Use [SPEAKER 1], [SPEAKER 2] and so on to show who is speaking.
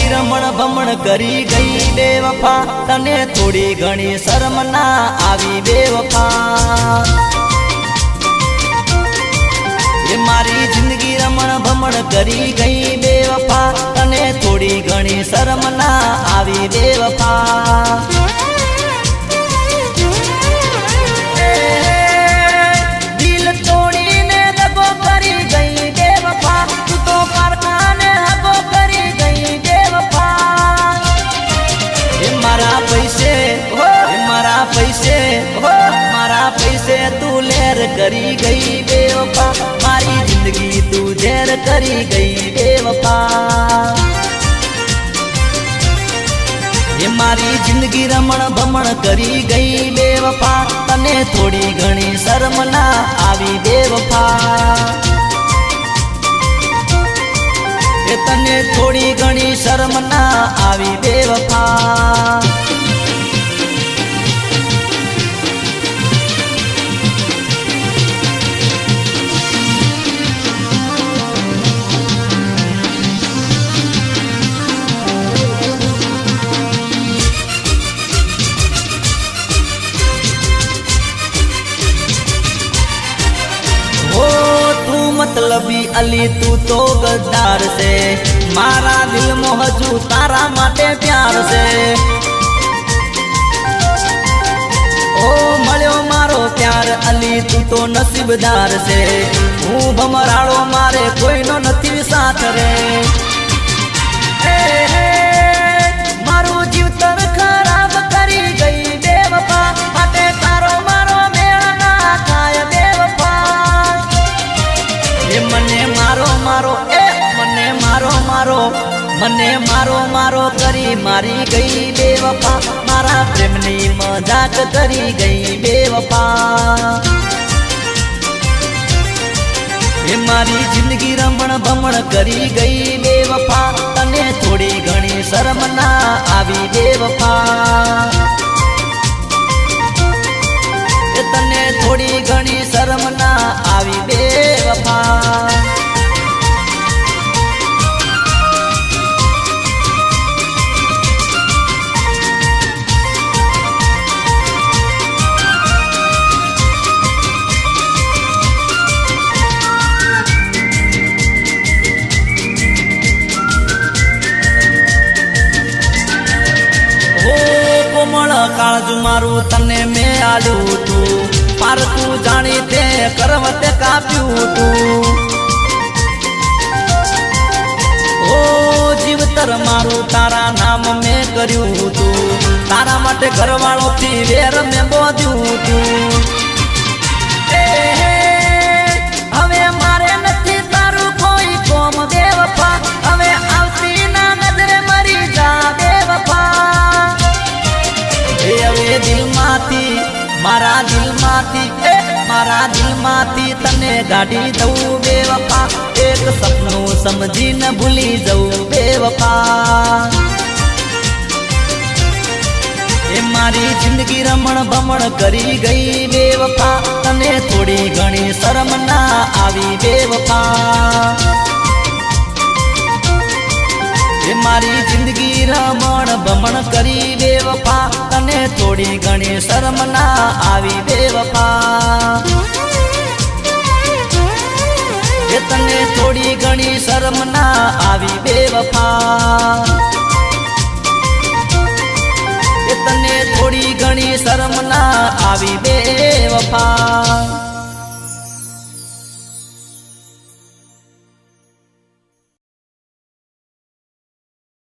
[SPEAKER 1] जिंदगी रमण भमण करी गई बेवफा, तने थोड़ी घणी शर्म ना आवी बेवफा। ये मारी जिंदगी रमण भमण करी गई बेवफा, तने थोड़ी घणी शर्म ना आवी बेवफा। मारा पैसे तू लेर करी गई बेवफा, मारी जिंदगी तू जेर करी गई बेवफा। ये मारी जिंदगी रमण भमण करी गई बेवफा, तने थोड़ी घणी शर्म ना आवी बेवफा। ये तने थोड़ी घणी शर्म ना आवी बेवफा। मतलबी अली तू तो गद्दार से, मारा दिल मोहजू तारा माटे प्यार से। ओ मळ्यो मारो प्यार अली तू तो नसीबदार से, हूँ भमराड़ो मारे कोई नो नथी साथ रे। मारू जीवतर खराब करी गई बेवफा, माटे तारो मारो मेल ना थाय बेवफा। मने मारो मारो मने मारो मारो करी मारी गई बेवफा, मारा प्रेमनी मजाक करी गई बेवफा। ये मारी जिंदगी रमण भमण करी गई बेवफा, तने थोड़ी घणी शर्म ना आवी बेवफा। तने थोड़ी घणी शर्म ना आवी बेवफा। काळज मारू तने में आलू तू, पार तू जानी ते करवते काप्यू तू। ओ जीवतर मारू तारा नाम में कर्यू तू, तारा माटे घरवाळो थी वेर में बोध्यू तू। हवे मारे नथी तारू कोई कोम बेवफा, हवे आवती ना नजरे मरी जा बेवफा। मारा दिल माथी तने गाड़ी दऊ बेवफा, एक सपनों समझी न भूली जाऊ बेवफा। ए मारी जिंदगी रमण भमण करी गई बेवफा, तने थोड़ी घणी शर्म ना आवी बेवफा। मारी जिंदगी रमण भमण करी बेवफा, तने थोड़ी घणी शर्म ना आवी बेवफा। तने थोड़ी घणी शर्म ना आवी बेवफा। तने थोड़ी घणी शर्म ना आवी बेवफा।